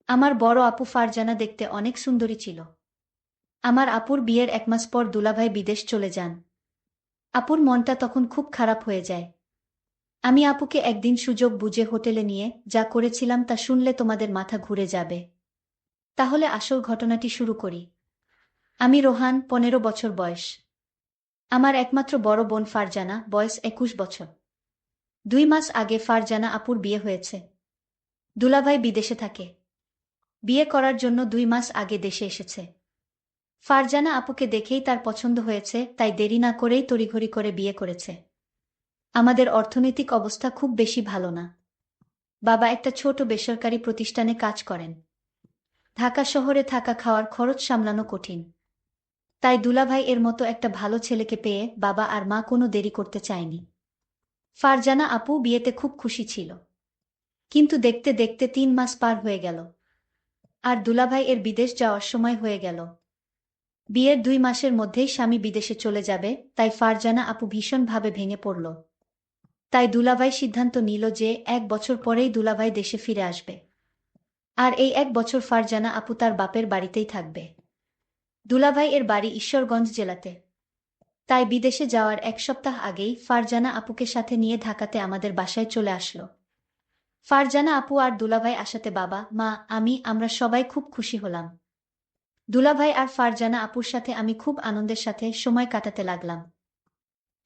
আমার বড় আপু ফারজানা দেখতে অনেক সুন্দরী ছিল। আমার আপুর বিয়ের 1 মাস পর দুলাভাই বিদেশ চলে যান। আপুর মনটা তখন খুব খারাপ হয়ে যায়। আমি আপুকে একদিন সুযোগ বুঝে হোটেলে নিয়ে যা করেছিলাম তা শুনলে তোমাদের মাথা ঘুরে যাবে। তাহলে আসল ঘটনাটি শুরু করি। আমি রোহান, 15 বছর বয়স। আমার একমাত্র বড় বোন ফারজানা, বয়স 21 বছর। 2 মাস আগে ফারজানা আপুর বিয়ে হয়েছে। দুলাভাই বিদেশে থাকে। বিয়ে করার জন্য 2 মাস আগে দেশে এসেছে। ফারজানা আপুকে দেখেই তার পছন্দ হয়েছে, তাই দেরি না করেই তড়িঘড়ি করে বিয়ে করেছে। আমাদের অর্থনৈতিক অবস্থা খুব বেশি ভালো না। বাবা একটা ছোট বেসরকারি প্রতিষ্ঠানে কাজ করেন। ঢাকা শহরে থাকা খাওয়ার খরচ সামলানো কঠিন। তাই দুলাভাই এর মতো একটা ভালো ছেলেকে পেয়ে বাবা আর মা কোনো দেরি করতে চায়নি। ফারজানা আপু বিয়েতে খুব খুশি ছিল। কিন্তু দেখতে দেখতে 3 মাস পার হয়ে গেল। আর দুলাভাই এর বিদেশ যাওয়ার সময় হয়ে গেল। বিয়ের 2 মাসের মধ্যেই স্বামী বিদেশে চলে যাবে, তাই ফারজানা আপু ভীষণভাবে ভেঙে পড়ল। তাই দুলাভাই সিদ্ধান্ত নিল যে 1 বছর পরেই দুলাভাই দেশে ফিরে আসবে। আর এই 1 বছর ফারজানা আপু তার বাপের বাড়িতেই থাকবে। দুলাভাই এর বাড়ি ঈশ্বরগঞ্জ জেলাতে। তাই বিদেশে যাওয়ার 1 সপ্তাহ আগেই ফারজানা আপুকে সাথে নিয়ে ঢাকাতে আমাদের বাসায় চলে আসলো। ফারজানা আপু আর দুলাভাই আসাতে বাবা, মা, আমরা সবাই খুব খুশি হলাম। দুলাভাই আর ফারজানা আপুর সাথে আমি খুব আনন্দের সাথে সময় কাটাতে লাগলাম।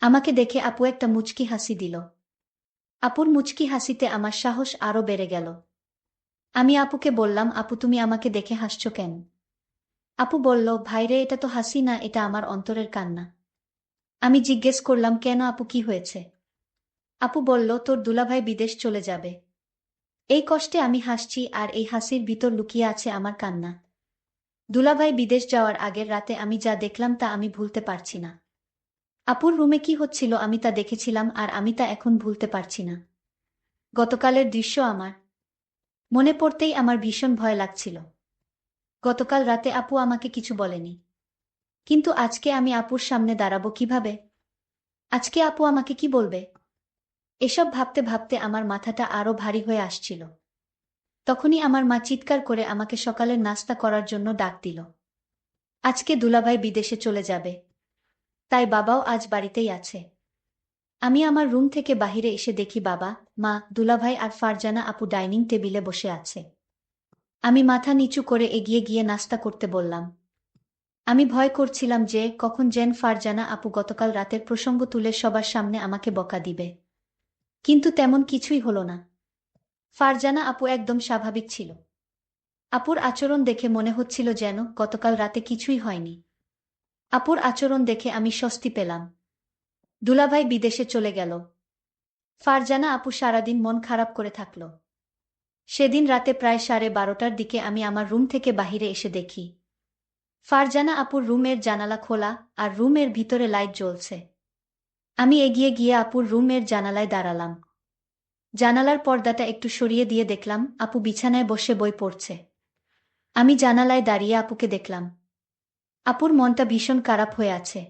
আমাকে দেখে আপু একটা মুচকি হাসি দিল। আপুর মুচকি হাসিতে আমার সাহস আরো বেড়ে গেল। আমি আপুকে বললাম, আপু তুমি আমাকে দেখে হাসছো কেন? আপু বলল, ভাইরে এটা তো হাসি না, এটা আমার অন্তরের কান্না। আমি জিজ্ঞেস করলাম, কেন আপু, কি হয়েছে? আপু বলল, তোর দুলাভাই বিদেশ চলে যাবে। এই কষ্টে আমি হাসছি, আর এই হাসির ভিতর লুকিয়ে আছে আমার কান্না। দুলাভাই বিদেশ যাওয়ার আগের রাতে আমি যা দেখলাম তা আমি ভুলতে পারছি না। আপুর রুমে কি হচ্ছিল আমি তা দেখেছিলাম, আর আমি তা এখন ভুলতে পারছি না। গতকালের দৃশ্য আমার মনে পড়তেই আমার ভীষণ ভয় লাগছিল। গতকাল রাতে আপু আমাকে কিছু বলেনি। কিন্তু আজকে আমি আপুর সামনে দাঁড়াবো কিভাবে? আজকে আপু আমাকে কি বলবে? এসব ভাবতে ভাবতে আমার মাথাটা আরো ভারী হয়ে আসছিল। তখনই আমার মা চিৎকার করে আমাকে সকালের নাস্তা করার জন্য ডাক দিল। আজকে দুলাভাই বিদেশে চলে যাবে, তাই বাবাও আজ বাড়িতেই আছে। আমি আমার রুম থেকে বাহিরে এসে দেখি বাবা, মা, দুলাভাই আর ফারজানা আপু ডাইনিং টেবিলে বসে আছে। আমি মাথা নিচু করে এগিয়ে গিয়ে নাস্তা করতে বললাম। আমি ভয় করছিলাম যে কখন যেন ফারজানা আপু গতকাল রাতের প্রসঙ্গ তুলে সবার সামনে আমাকে বকা দিবে। কিন্তু তেমন কিছুই হলো না। ফারজানা আপু একদম স্বাভাবিক ছিল। আপুর আচরণ দেখে মনে হচ্ছিল যেন গতকাল রাতে কিছুই হয়নি। আপুর আচরণ দেখে আমি স্বস্তি পেলাম। দুলাভাই বিদেশে চলে গেল। ফারজানা আপু সারাদিন মন খারাপ করে থাকল। সেদিন রাতে প্রায় 12:30টার দিকে আমি আমার রুম থেকে বাহিরে এসে দেখি ফারজানা আপুর রুমের জানালা খোলা, আর রুমের ভিতরে লাইট জ্বলছে। আমি এগিয়ে গিয়ে আপুর রুমের জানালায় দাঁড়ালাম। জানালার পর্দাটা একটু সরিয়ে দিয়ে দেখলাম আপু বিছানায় বসে বই পড়ছে। আমি জানালায় দাঁড়িয়ে আপুকে দেখলাম। আপুর মনটা ভীষণ খারাপ হয়ে আছে।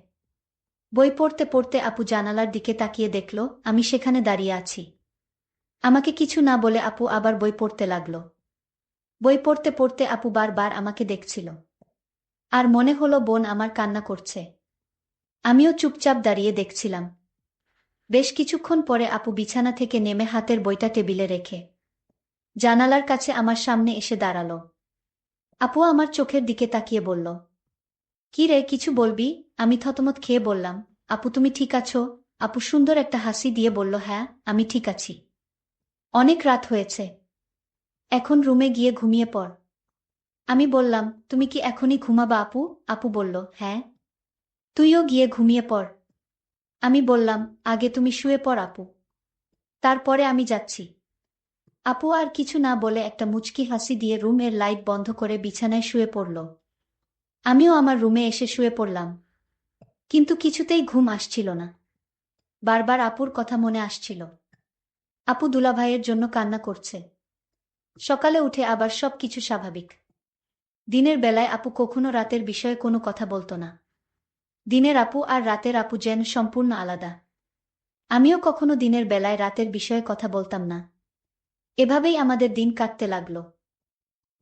বই পড়তে পড়তে আপু জানালার দিকে তাকিয়ে দেখল আমি সেখানে দাঁড়িয়ে আছি। আমাকে কিছু না বলে আপু আবার বই পড়তে লাগল। বই পড়তে পড়তে আপু বারবার আমাকে দেখছিল। আর মনে হলো বোন আমার কান্না করছে। আমিও চুপচাপ দাঁড়িয়ে দেখছিলাম। বেশ কিছুক্ষণ পরে আপু বিছানা থেকে নেমে হাতের বইটা টেবিলে রেখে জানালার কাছে আমার সামনে এসে দাঁড়ালো। আপু আমার চোখের দিকে তাকিয়ে বলল, কি রে, কিছু বলবি? আমি থতমত খেয়ে বললাম, আপু তুমি ঠিক আছো? আপু সুন্দর একটা হাসি দিয়ে বলল, হ্যাঁ, আমি ঠিক আছি। অনেক রাত হয়েছে, এখন রুমে গিয়ে ঘুমিয়ে পড়। আমি বললাম, তুমি কি এখনই ঘুমাবা আপু? আপু বলল, হ্যাঁ। তুইও গিয়ে ঘুমিয়ে পড়। আমি বললাম, আগে তুমি শুয়ে পড় আপু, তারপরে আমি যাচ্ছি। আপু আর কিছু না বলে একটা মুচকি হাসি দিয়ে রুমের লাইট বন্ধ করে বিছানায় শুয়ে পড়ল। আমিও আমার রুমে এসে শুয়ে পড়লাম। কিন্তু কিছুতেই ঘুম আসছিল না। বারবার আপুর কথা মনে আসছিল। আপু দুলাভাইয়ের জন্য কান্না করছে। সকালে উঠে আবার সব কিছু স্বাভাবিক। দিনের বেলায় আপু কখনো রাতের বিষয়ে কোনো কথা বলতো না। দিনের আপু আর রাতের আপু যেন সম্পূর্ণ আলাদা। আমিও কখনো দিনের বেলায় রাতের বিষয়ে কথা বলতাম না। এভাবেই আমাদের দিন কাটতে লাগলো।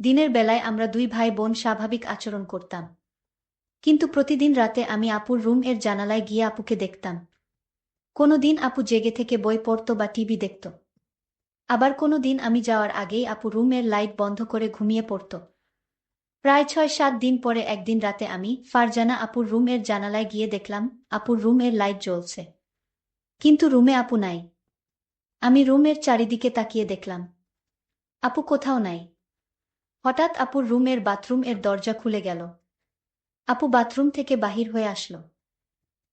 দিনের বেলায় আমরা দুই ভাই বোন স্বাভাবিক আচরণ করতাম, কিন্তু প্রতিদিন রাতে আমি আপুর রুম এর জানালায় গিয়ে আপুকে দেখতাম। কোনো দিন আপু জেগে থেকে বই পড়ত বা টিভি দেখত, আবার কোনো দিন আমি যাওয়ার আগেই আপু রুমের লাইট বন্ধ করে ঘুমিয়ে পড়ত। প্রায় ৬-৭ দিন পরে একদিন রাতে আমি ফারজানা আপুর রুম এর জানালায় গিয়ে দেখলাম আপুর রুম এর লাইট জ্বলছে, কিন্তু রুমে আপু নাই। আমি রুমের চারিদিকে তাকিয়ে দেখলাম, আপু কোথাও নাই। হঠাৎ আপুর রুমের বাথরুম এর দরজা খুলে গেল। আপু বাথরুম থেকে বাহির হয়ে আসলো।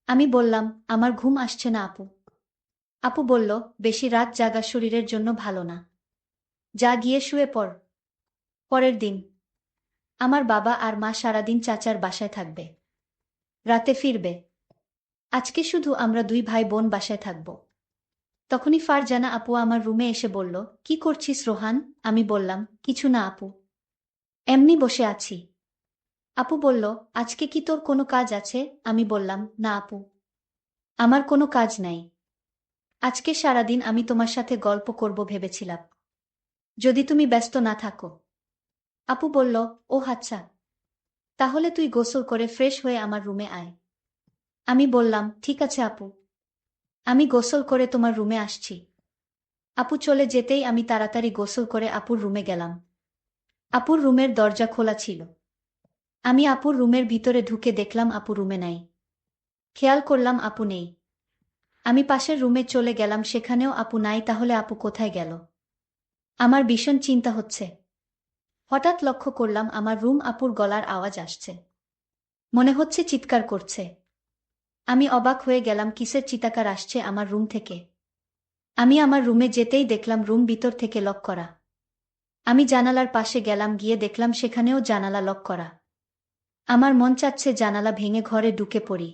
আমি বললাম, আমার ঘুম আসছে না আপু। আপু বলল, বেশি রাত জাগা শরীরের জন্য ভালো না, যা গিয়ে শুয়ে পড়। পরের দিন আমার বাবা আর মা সারাদিন চাচার বাসায় থাকবে, রাতে ফিরবে। আজকে শুধু আমরা দুই ভাই বোন বাসায় থাকব। তখনই ফারজানা আপু আমার রুমে এসে বলল, কি করছিস রোহান? আমি বললাম, কিছু না আপু, এমনি বসে আছি। আপু বলল, আজকে কি তোর কোনো কাজ আছে? আমি বললাম, না আপু, আমার কোনো কাজ নাই। আজকে সারাদিন আমি তোমার সাথে গল্প করব ভেবেছিলাম, যদি তুমি ব্যস্ত না থাকো। আপু বলল, ও আচ্ছা, তাহলে তুই গোসল করে ফ্রেশ হয়ে আমার রুমে আয়। আমি বললাম, ঠিক আছে আপু, আমি গোসল করে তোমার রুমে আসছি। আপু চলে যেতেই আমি তাড়াতাড়ি গোসল করে আপুর রুমে গেলাম। আপুর রুমের দরজা খোলা ছিল। আমি আপুর রুমের ভিতরে ঢুকে দেখলাম আপু রুমে নাই। খেয়াল করলাম আপু নেই। আমি পাশের রুমে চলে গেলাম, সেখানেও আপু নাই। তাহলে আপু কোথায় গেল? আমার ভীষণ চিন্তা হচ্ছে। হঠাৎ লক্ষ্য করলাম আমার রুম আপুর গলার আওয়াজ আসছে, মনে হচ্ছে চিৎকার করছে। আমি অবাক হয়ে গেলাম, কিসের চিৎকার আসছে আমার রুম থেকে। আমি আমার রুমে যেতেই দেখলাম রুম ভিতর থেকে লক করা। আমি জানালার পাশে গেলাম, গিয়ে দেখলাম সেখানেও জানালা লক করা। আমার মন চাচ্ছে জানালা ভেঙে ঘরে ঢুকে পড়ি।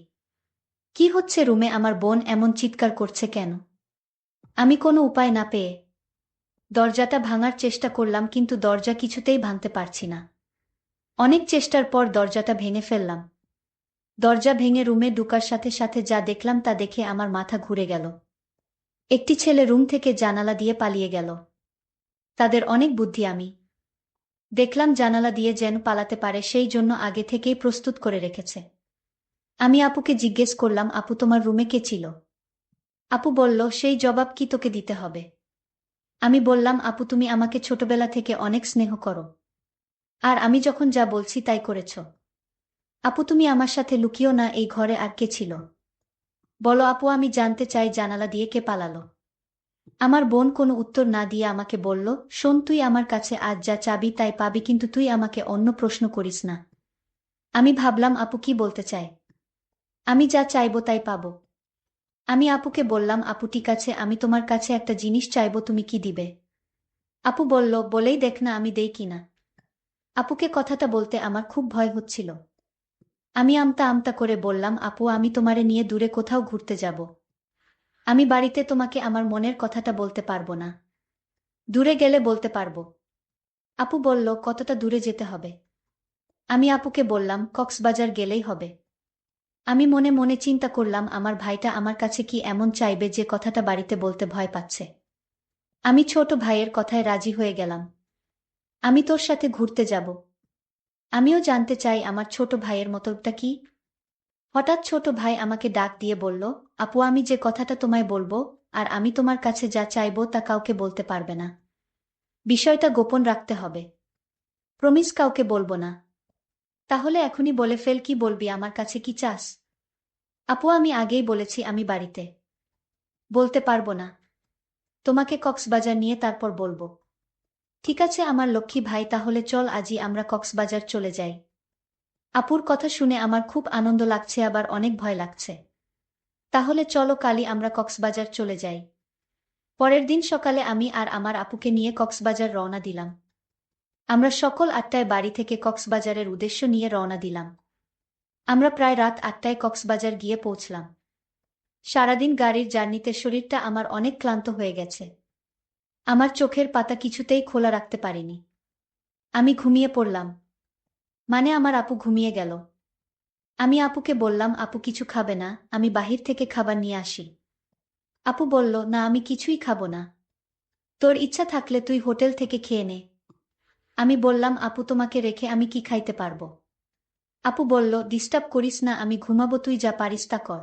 কি হচ্ছে রুমে? আমার বোন এমন চিৎকার করছে কেন? আমি কোনো উপায় না পেয়ে দরজাটা ভাঙার চেষ্টা করলাম, কিন্তু দরজা কিছুতেই ভাঙতে পারছি না। অনেক চেষ্টার পর দরজাটা ভেঙে ফেললাম। দরজা ভেঙে রুমে ঢুকার সাথে সাথে যা দেখলাম তা দেখে আমার মাথা ঘুরে গেল। একটি ছেলে রুম থেকে জানালা দিয়ে পালিয়ে গেল। তাদের অনেক বুদ্ধি। আমি দেখলাম জানালা দিয়ে যেন পালাতে পারে সেই জন্য আগে থেকেই প্রস্তুত করে রেখেছে। আমি আপুকে জিজ্ঞেস করলাম, আপু তোমার রুমে কে ছিল? আপু বলল, সেই জবাব কি তোকে দিতে হবে? আমি বললাম, আপু তুমি আমাকে ছোটবেলা থেকে অনেক স্নেহ করো, আর আমি যখন যা বলছি তাই করেছ। আপু তুমি আমার সাথে লুকিও না, এই ঘরে আর কে ছিল? বলো আপু, আমি জানতে চাই জানালা দিয়ে কে পালালো। আমার বোন কোনো উত্তর না দিয়ে আমাকে বলল, শোন, তুই আমার কাছে আজ যা চাবি তাই পাবি, কিন্তু তুই আমাকে অন্য প্রশ্ন করিস না। আমি ভাবলাম আপু কি বলতে চায়। আমি যা চাইবো তাই পাবো। আমি আপুকে বললাম, আপু ঠিক আছে, আমি তোমার কাছে একটা জিনিস চাইবো, তুমি কি দিবে? আপু বলল, বলেই দেখ না আমি দেই কিনা। আপুকে কথাটা বলতে আমার খুব ভয় হচ্ছিল। আমি আমতা আমতা করে বললাম, আপু আমি তোমারে নিয়ে দূরে কোথাও ঘুরতে যাব। আমি বাড়িতে তোমাকে আমার মনের কথাটা বলতে পারবো না। দূরে গেলে বলতে পারবো। আপু বলল, কতটা দূরে যেতে হবে? আমি আপুকে বললাম, কক্সবাজার গেলেই হবে। আমি মনে মনে চিন্তা করলাম, আমার ভাইটা আমার কাছে কি এমন চাইবে যে কথাটা বাড়িতে বলতে ভয় পাচ্ছে। আমি ছোট ভাইয়ের কথায় রাজি হয়ে গেলাম। আমি তোর সাথে ঘুরতে যাব। আমিও জানতে চাই আমার ছোট ভাইয়ের মতলবটা কি। হঠাৎ ছোট ভাই আমাকে ডাক দিয়ে বলল, আপু আমি যে কথাটা তোমায় বলবো আর আমি তোমার কাছে যা চাইবো তা কাউকে বলতে পারবে না। বিষয়টা গোপন রাখতে হবে। প্রমিস কাউকে বলবো না। তাহলে এখনই বলে ফেল, কি বলবি? আমার কাছে কি চাস? আপু আমি আগেই বলেছি আমি বাড়িতে বলতে পারবো না। তোমাকে কক্সবাজার নিয়ে তারপর বলবো। ঠিক আছে আমার লক্ষ্মী ভাই, তাহলে চল আজই আমরা কক্সবাজার চলে যাই। আপুর কথা শুনে আমার খুব আনন্দ লাগছে, আবার অনেক ভয় লাগছে। তাহলে চলো কালই আমরা কক্সবাজার চলে যাই। পরের দিন সকালে আমি আর আমার আপুকে নিয়ে কক্সবাজার রওনা দিলাম। আমরা সকল ৮টায় বাড়ি থেকে কক্সবাজারের উদ্দেশ্য নিয়ে রওনা দিলাম। আমরা প্রায় রাত ৮টায় কক্সবাজার গিয়ে পৌঁছলাম। সারাদিন গাড়ির জার্নিতে শরীরটা আমার অনেক ক্লান্ত হয়ে গেছে। আমার চোখের পাতা কিছুতেই খোলা রাখতে পারিনি। আমি ঘুমিয়ে পড়লাম। মানে আমার আপু ঘুমিয়ে গেল। আমি আপুকে বললাম, আপু কিছু খাবে না? আমি বাহির থেকে খাবার নিয়ে আসি। আপু বলল, না আমি কিছুই খাবো না। তোর ইচ্ছা থাকলে তুই হোটেল থেকে খেয়ে নে। আমি বললাম, আপু তোমাকে রেখে আমি কি খাইতে পারবো? আপু বলল, ডিস্টার্ব করিস না, আমি ঘুমাবো, তুই যা পারিস তা কর।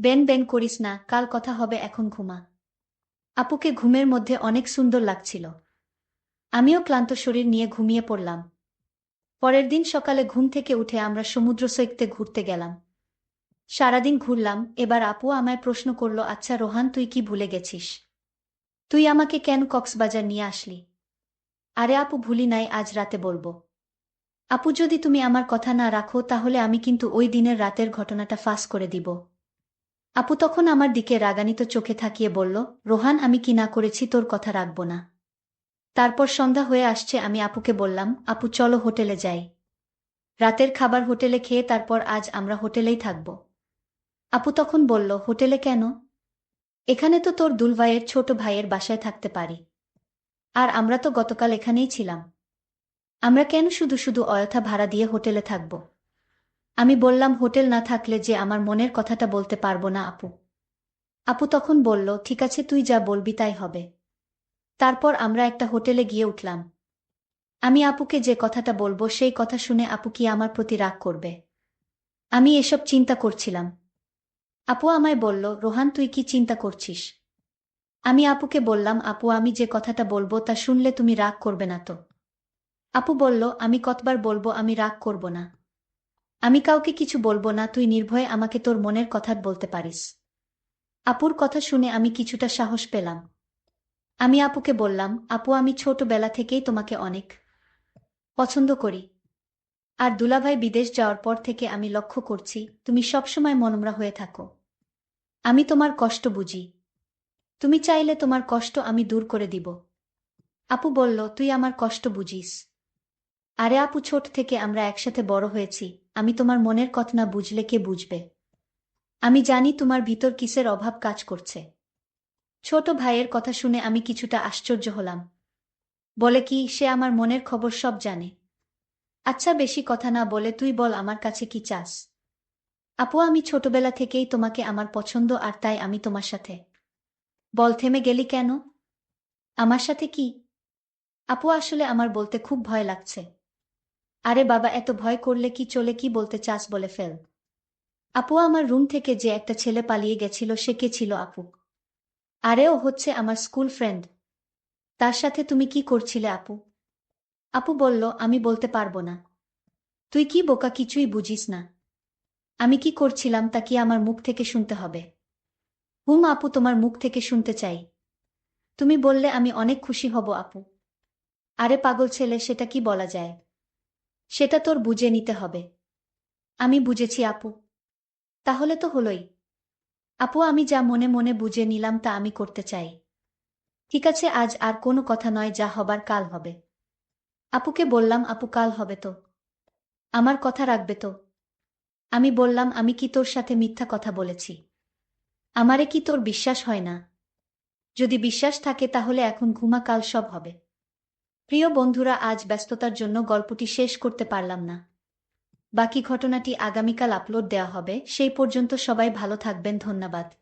বেন বেন করিস না, কাল কথা হবে, এখন ঘুমা। আপুকে ঘুমের মধ্যে অনেক সুন্দর লাগছিল। আমিও ক্লান্ত শরীর নিয়ে ঘুমিয়ে পড়লাম। পরের দিন সকালে ঘুম থেকে উঠে আমরা সমুদ্র সৈকতে ঘুরতে গেলাম। সারাদিন ঘুরলাম। এবার আপু আমায় প্রশ্ন করল, আচ্ছা রোহান, তুই কি ভুলে গেছিস? তুই আমাকে কেন কক্সবাজার নিয়ে আসলি? আরে আপু, ভুলি নাই, আজ রাতে বলবো। আপু, যদি তুমি আমার কথা না রাখো তাহলে আমি কিন্তু ওই দিনের রাতের ঘটনাটা ফাঁস করে দিব। আপু তখন আমার দিকে রাগান্বিত চোখে তাকিয়ে বলল, রোহান, আমি কি না করেছি তোর কথা রাখবো না? তারপর সন্ধ্যা হয়ে আসছে, আমি আপুকে বললাম, আপু চলো হোটেলে যাই। রাতের খাবার হোটেলে খেয়ে তারপর আজ আমরা হোটেলেই থাকব। আপু তখন বলল, হোটেলে কেন? এখানে তো তোর দুলভাইয়ের ছোট ভাইয়ের বাসায় থাকতে পারি। আর আমরা তো গতকাল এখানেই ছিলাম। আমরা কেন শুধু শুধু অযথা ভাড়া দিয়ে হোটেলে থাকব? আমি বললাম, হোটেল না থাকলে যে আমার মনের কথাটা বলতে পারবো না আপু। আপু তখন বলল, ঠিক আছে, তুই যা বলবি তাই হবে। তারপর আমরা একটা হোটেলে গিয়ে উঠলাম। আমি আপুকে যে কথাটা বলবো সেই কথা শুনে আপু কি আমার প্রতি রাগ করবে? আমি এসব চিন্তা করছিলাম। আপু আমায় বলল, রোহান, তুই কি চিন্তা করছিস? আমি আপুকে বললাম, আপু আমি যে কথাটা বলবো তা শুনলে তুমি রাগ করবে না তো? আপু বলল, আমি কতবার বলবো আমি রাগ করব না। আমি কাউকে কিছু বলবো না, তুই নির্ভয়ে আমাকে তোর মনের কথা বলতে পারিস। আপুর কথা শুনে আমি কিছুটা সাহস পেলাম। আমি আপুকে বললাম, আপু আমি ছোটবেলা থেকেই তোমাকে অনেক পছন্দ করি। আর দুলাভাই বিদেশ যাওয়ার পর থেকে আমি লক্ষ্য করছি তুমি সবসময় মনমরা হয়ে থাকো। আমি তোমার কষ্ট বুঝি। তুমি চাইলে তোমার কষ্ট আমি দূর করে দিব। আপু বলল, তুই আমার কষ্ট বুঝিস? আরে আপু, ছোট থেকে আমরা একসাথে বড় হয়েছি। আমি তোমার মনের কথা না বুঝলে কে বুঝবে? আমি জানি তোমার ভিতর কিসের অভাব কাজ করছে। ছোট ভাইয়ের কথা শুনে আমি কিছুটা আশ্চর্য হলাম। বলে কি, সে আমার মনের খবর সব জানে? আচ্ছা বেশি কথা না বলে তুই বল, আমার কাছে কি চাস? আপু আমি ছোটবেলা থেকেই তোমাকে আমার পছন্দ, আর তাই আমি তোমার সাথে। বল, থেমে গেলি কেন? আমার সাথে কি? আপু আসলে আমার বলতে খুব ভয় লাগছে। আরে বাবা, এত ভয় করলে কি চলে, কি বলতে চাস বলে ফেল। আপু আমার রুম থেকে যে একটা ছেলে পালিয়ে গেছিল সে কে ছিল আপু? আরে ও হচ্ছে আমার স্কুল ফ্রেন্ড। তার সাথে তুমি কি করছিলে আপু? আপু বলল, আমি বলতে পারবো না। তুই কি বোকা, কিছুই বুঝিস না? আমি কি করছিলাম তা কি আমার মুখ থেকে শুনতে হবে? হুম আপু, তোমার মুখ থেকে শুনতে চাই। তুমি বললে আমি অনেক খুশি হব আপু। আরে পাগল ছেলে, সেটা কি বলা যায়? সেটা তোর বুঝে নিতে হবে। আমি বুঝেছি আপু। তাহলে তো হলোই। আপু আমি যা মনে মনে বুঝে নিলাম তা আমি করতে চাই। ঠিক আছে, আজ আর কোনো কথা নয়, যা হবার কাল হবে। আপুকে বললাম, আপু কাল হবে তো? আমার কথা রাখবে তো? আমি বললাম, আমি কি তোর সাথে মিথ্যা কথা বলেছি? আমারে কি তোর বিশ্বাস হয় না? যদি বিশ্বাস থাকে তাহলে এখন ঘুমা, কাল সব হবে। প্রিয় বন্ধুরা, আজ ব্যস্ততার জন্য গল্পটি শেষ করতে পারলাম না। বাকি ঘটনাটি আগামীকাল আপলোড দেওয়া হবে। সেই পর্যন্ত সবাই ভালো থাকবেন, ধন্যবাদ।